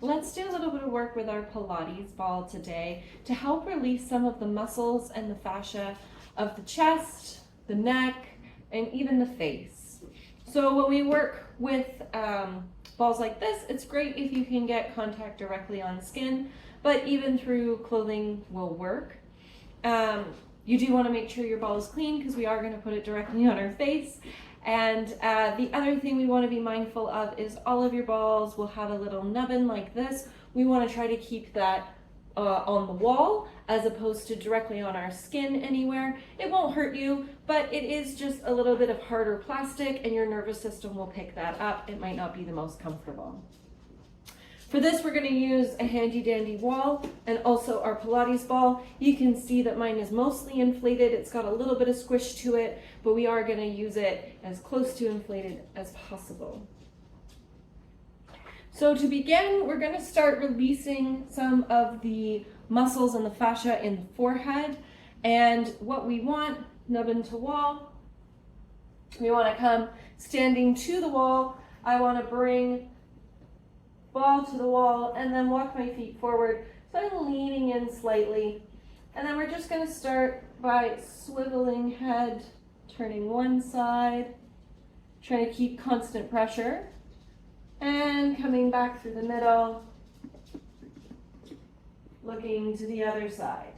let's do a little bit of work with our Pilates ball today to help release some of the muscles and the fascia of the chest, the neck, and even the face. So when we work with balls like this, it's great if you can get contact directly on skin, but even through clothing will work. You do want to make sure your ball is clean because we are going to put it directly on our face. And the other thing we want to be mindful of is all of your balls will have a little nubbin like this. We want to try to keep that on the wall as opposed to directly on our skin anywhere. It won't hurt you, but it is just a little bit of harder plastic and your nervous system will pick that up. It might not be the most comfortable. For this, we're going to use a handy dandy wall and also our Pilates ball. You can see that mine is mostly inflated. It's got a little bit of squish to it, but we are going to use it as close to inflated as possible. So to begin, we're going to start releasing some of the muscles and the fascia in the forehead. And what we want, nubbin to wall, we want to come standing to the wall. I want to bring ball to the wall and then walk my feet forward. So I'm leaning in slightly. And then we're just going to start by swiveling head, turning one side, trying to keep constant pressure, and coming back through the middle, looking to the other side.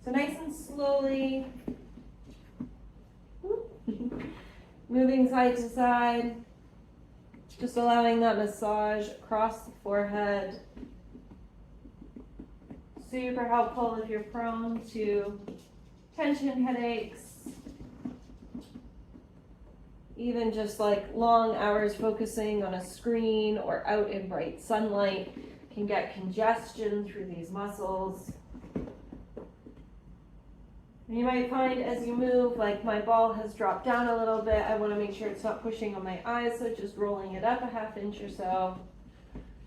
So nice and slowly, moving side to side. Just allowing that massage across the forehead. Super helpful if you're prone to tension headaches. Even just like long hours focusing on a screen or out in bright sunlight can get congestion through these muscles. And you might find as you move, like my ball has dropped down a little bit. I want to make sure it's not pushing on my eyes, so just rolling it up a half inch or so,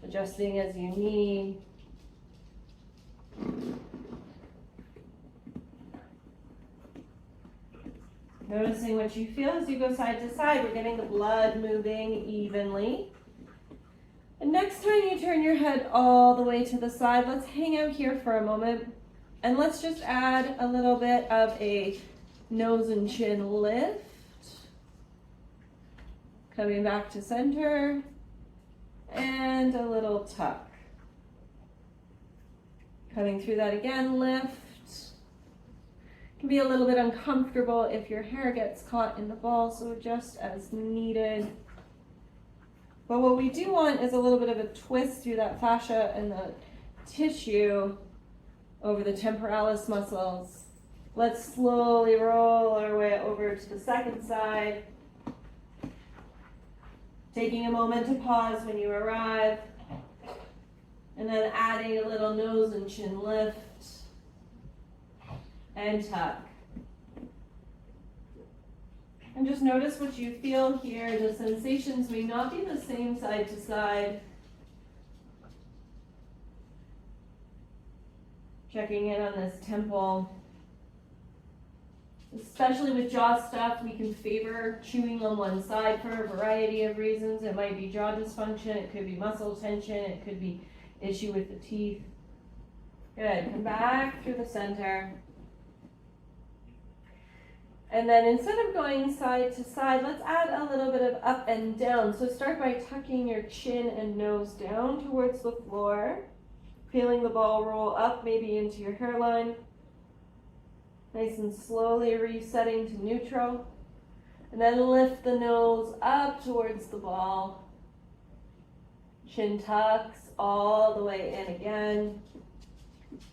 adjusting as you need. Noticing what you feel as you go side to side. We're getting the blood moving evenly. And next time you turn your head all the way to the side, let's hang out here for a moment. And let's just add a little bit of a nose and chin lift. Coming back to center. And a little tuck. Coming through that again, lift. It can be a little bit uncomfortable if your hair gets caught in the ball, so adjust as needed. But what we do want is a little bit of a twist through that fascia and the tissue over the temporalis muscles. Let's slowly roll our way over to the second side. Taking a moment to pause when you arrive. And then adding a little nose and chin lift. And tuck. And just notice what you feel here. The sensations may not be the same side to side. Checking in on this temple. Especially with jaw stuff, we can favor chewing on one side for a variety of reasons. It might be jaw dysfunction, it could be muscle tension, it could be issue with the teeth. Good, come back through the center. And then instead of going side to side, let's add a little bit of up and down. So start by tucking your chin and nose down towards the floor. Feeling the ball roll up, maybe into your hairline. Nice and slowly resetting to neutral. And then lift the nose up towards the ball. Chin tucks all the way in again.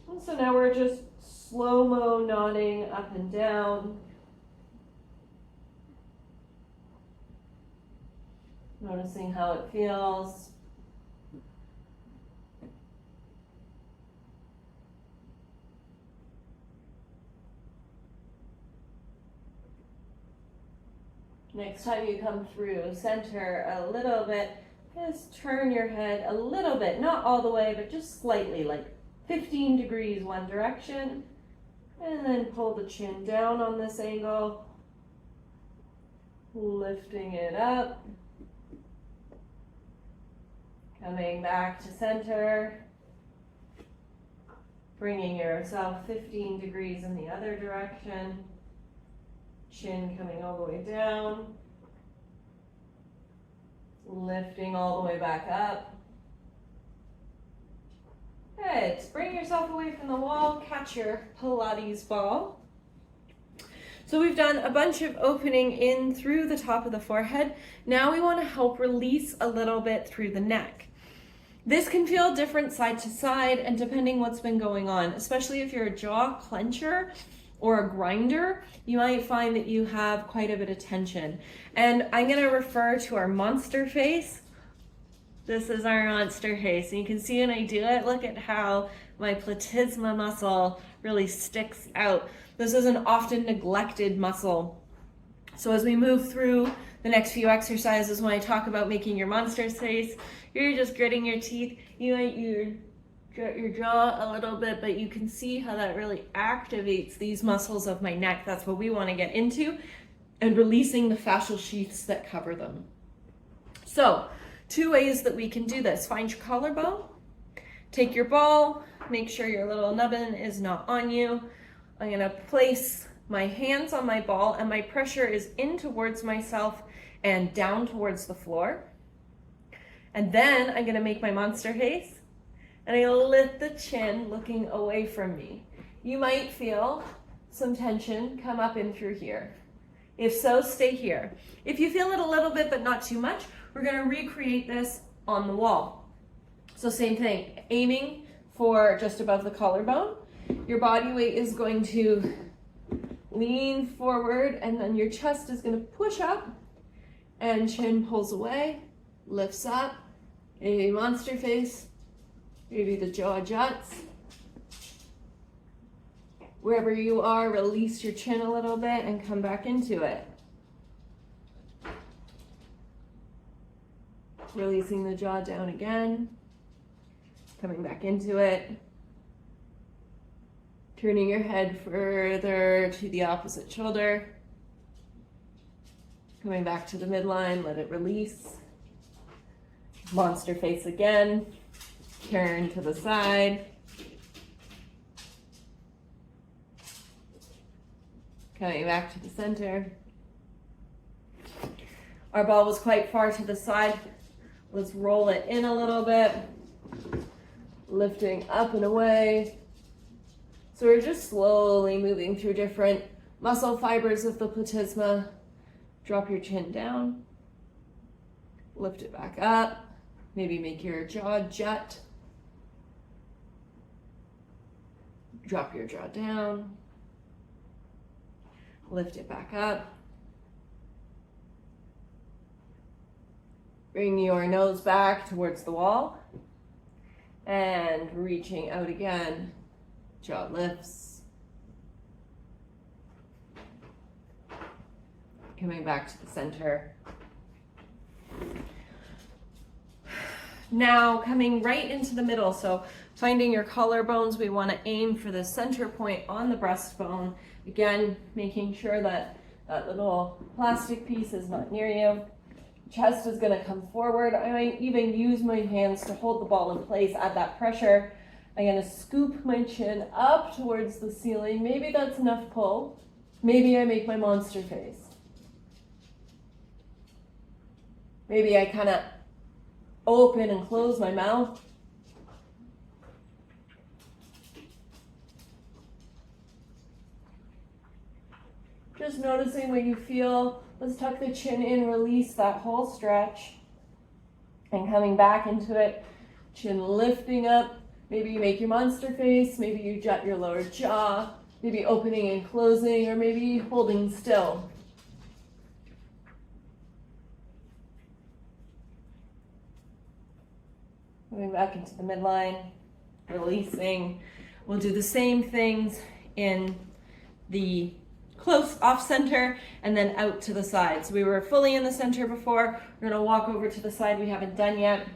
And so now we're just slow-mo nodding up and down. Noticing how it feels. Next time you come through center a little bit, just turn your head a little bit, not all the way, but just slightly, like 15 degrees one direction. And then pull the chin down on this angle, lifting it up. Coming back to center. Bringing yourself 15 degrees in the other direction. Chin coming all the way down. Lifting all the way back up. Good. Bring yourself away from the wall. Catch your Pilates ball. So we've done a bunch of opening in through the top of the forehead. Now we want to help release a little bit through the neck. This can feel different side to side and depending what's been going on, especially if you're a jaw clencher or a grinder, you might find that you have quite a bit of tension. And I'm going to refer to our monster face. This is our monster face. And you can see when I do it, look at how my platysma muscle really sticks out. This is an often neglected muscle. So as we move through the next few exercises, when I talk about making your monster face, you're just gritting your teeth. You might grit your jaw a little bit, but you can see how that really activates these muscles of my neck. That's what we want to get into, and releasing the fascial sheaths that cover them. So, 2 ways that we can do this. Find your collarbone, take your ball, make sure your little nubbin is not on you. I'm going to place my hands on my ball and my pressure is in towards myself and down towards the floor. And then I'm going to make my monster face and I lift the chin looking away from me. You might feel some tension come up in through here. If so, stay here. If you feel it a little bit but not too much, we're going to recreate this on the wall. So same thing, aiming for just above the collarbone. Your body weight is going to lean forward and then your chest is going to push up and chin pulls away, lifts up, a monster face, maybe the jaw juts. Wherever you are, release your chin a little bit and come back into it. Releasing the jaw down again, coming back into it. Turning your head further to the opposite shoulder. Coming back to the midline, let it release. Monster face again. Turn to the side. Coming back to the center. Our ball was quite far to the side. Let's roll it in a little bit. Lifting up and away. So we're just slowly moving through different muscle fibers of the platysma. Drop your chin down. Lift it back up. Maybe make your jaw jut. Drop your jaw down. Lift it back up. Bring your nose back towards the wall. And reaching out again. Jaw lifts. Coming back to the center. Now coming right into the middle. So finding your collarbones, we want to aim for the center point on the breastbone. Again, making sure that that little plastic piece is not near you. Chest is going to come forward. I might even use my hands to hold the ball in place, add that pressure. I'm going to scoop my chin up towards the ceiling. Maybe that's enough pull. Maybe I make my monster face. Maybe I kind of open and close my mouth. Just noticing what you feel. Let's tuck the chin in, release that whole stretch. And coming back into it, chin lifting up. Maybe you make your monster face, maybe you jut your lower jaw, maybe opening and closing, or maybe holding still. Moving back into the midline, releasing. We'll do the same things in the close off center and then out to the side. So we were fully in the center before. We're going to walk over to the side we haven't done yet.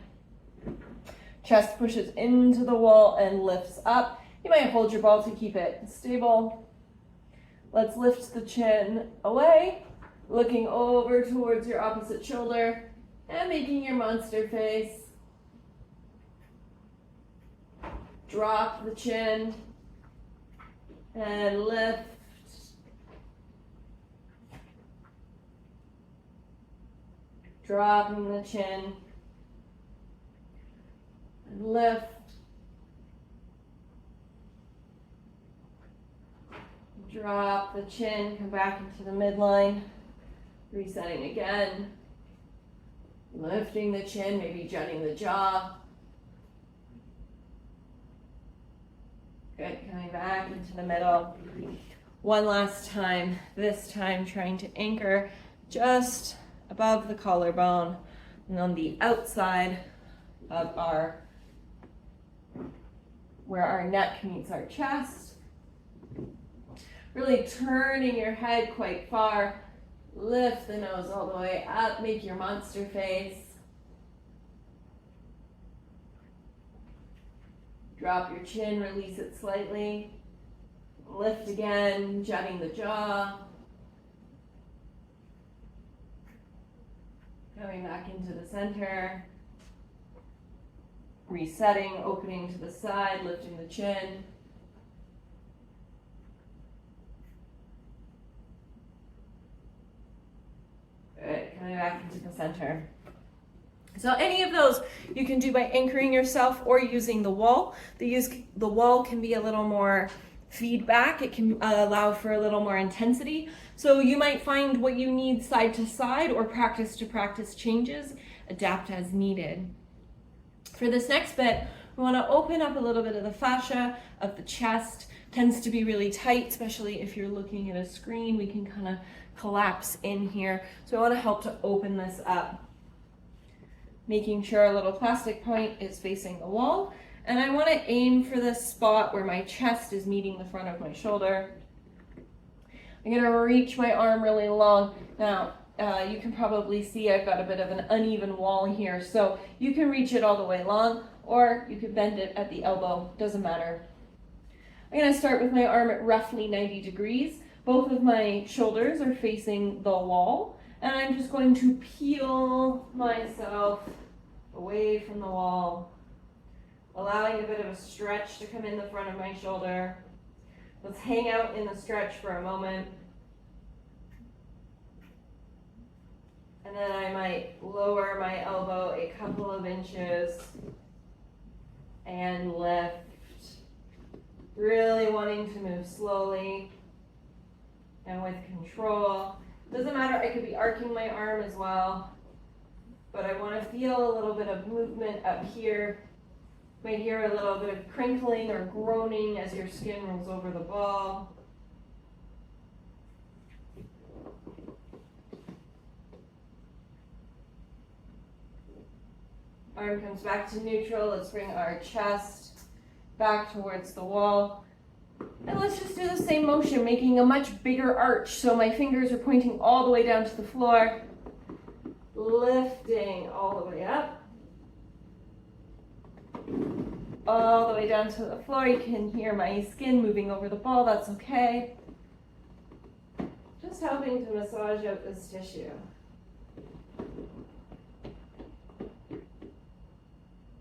Chest pushes into the wall and lifts up. You might hold your ball to keep it stable. Let's lift the chin away, looking over towards your opposite shoulder and making your monster face. Drop the chin and lift. Dropping the chin and lift. Drop the chin, come back into the midline. Resetting again. Lifting the chin, maybe jutting the jaw. Good, coming back into the middle. One last time, this time trying to anchor just above the collarbone and on the outside of where our neck meets our chest. Really turning your head quite far. Lift the nose all the way up, make your monster face. Drop your chin, release it slightly. Lift again, jutting the jaw. Coming back into the center. Resetting, opening to the side, lifting the chin. Good, coming back into the center. So any of those you can do by anchoring yourself or using the wall. The wall can be a little more feedback. It can allow for a little more intensity. So you might find what you need side to side or practice to practice changes, adapt as needed. For this next bit, we want to open up a little bit of the fascia of the chest. Tends to be really tight, especially if you're looking at a screen. We can kind of collapse in here. So I want to help to open this up. Making sure our little plastic point is facing the wall. And I want to aim for this spot where my chest is meeting the front of my shoulder. I'm going to reach my arm really long. Now, you can probably see I've got a bit of an uneven wall here. So you can reach it all the way long, or you could bend it at the elbow. Doesn't matter. I'm going to start with my arm at roughly 90 degrees. Both of my shoulders are facing the wall. And I'm just going to peel myself away from the wall, allowing a bit of a stretch to come in the front of my shoulder. Let's hang out in the stretch for a moment. And then I might lower my elbow a couple of inches and lift. Really wanting to move slowly and with control. Doesn't matter, I could be arcing my arm as well, but I want to feel a little bit of movement up here. You might hear a little bit of crinkling or groaning as your skin rolls over the ball. Arm comes back to neutral. Let's bring our chest back towards the wall. And let's just do the same motion, making a much bigger arch. So my fingers are pointing all the way down to the floor, lifting all the way up, all the way down to the floor. You can hear my skin moving over the ball, that's okay. Just helping to massage out this tissue.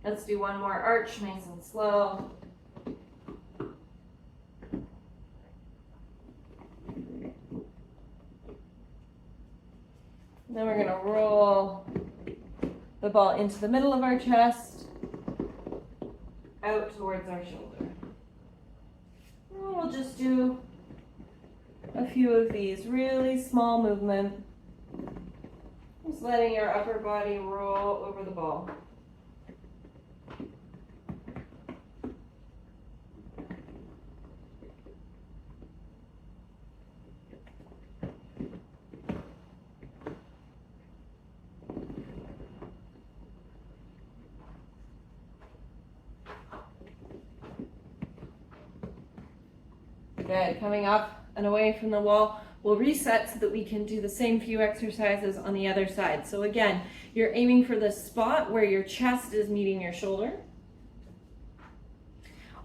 Let's do one more arch, nice and slow. Then we're going to roll the ball into the middle of our chest, out towards our shoulder. And we'll just do a few of these, really small movement. Just letting your upper body roll over the ball. Good, coming up and away from the wall. We'll reset so that we can do the same few exercises on the other side. So again, you're aiming for the spot where your chest is meeting your shoulder.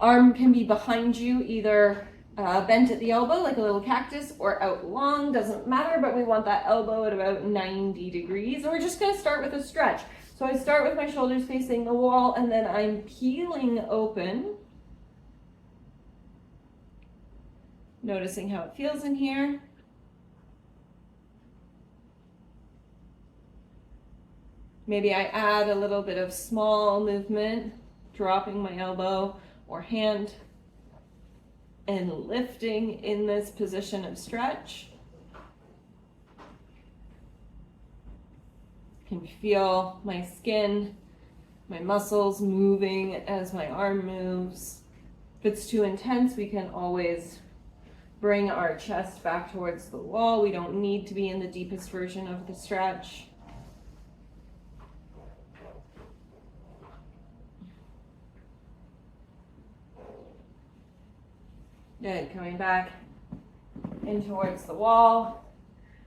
Arm can be behind you, either bent at the elbow like a little cactus or out long, doesn't matter, but we want that elbow at about 90 degrees. And we're just going to start with a stretch. So I start with my shoulders facing the wall, and then I'm peeling open Noticing how it feels in here. Maybe I add a little bit of small movement, dropping my elbow or hand and lifting in this position of stretch. Can feel my skin, my muscles moving as my arm moves. If it's too intense, we can always bring our chest back towards the wall. We don't need to be in the deepest version of the stretch. Good, coming back in towards the wall.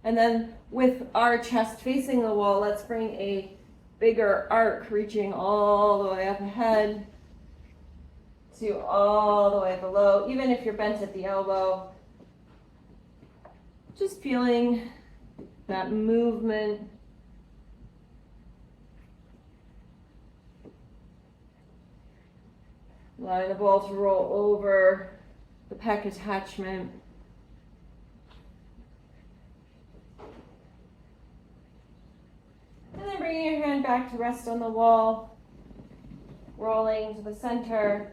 And then with our chest facing the wall, let's bring a bigger arc reaching all the way up ahead to all the way below. Even if you're bent at the elbow, just feeling that movement. Allowing the ball to roll over the pec attachment. And then bringing your hand back to rest on the wall, rolling to the center,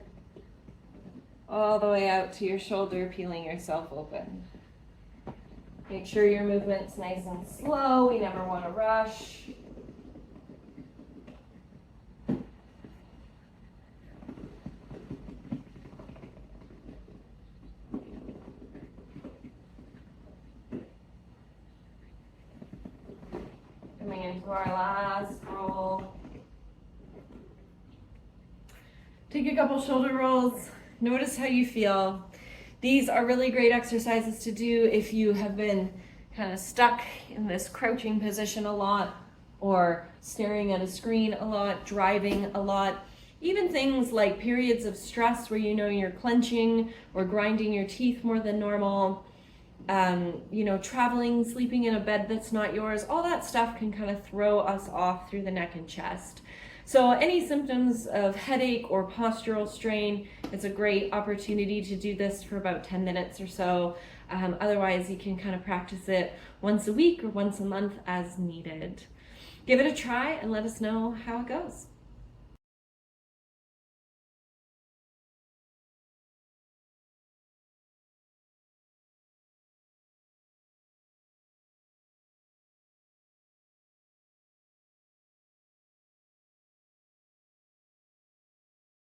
all the way out to your shoulder, peeling yourself open. Make sure your movement's nice and slow. We never want to rush. Coming into our last roll. Take a couple shoulder rolls. Notice how you feel. These are really great exercises to do if you have been kind of stuck in this crouching position a lot, or staring at a screen a lot, driving a lot. Even things like periods of stress where you know you're clenching or grinding your teeth more than normal. Traveling, sleeping in a bed that's not yours, all that stuff can kind of throw us off through the neck and chest. So any symptoms of headache or postural strain, it's a great opportunity to do this for about 10 minutes or so. Otherwise, you can kind of practice it once a week or once a month as needed. Give it a try and let us know how it goes.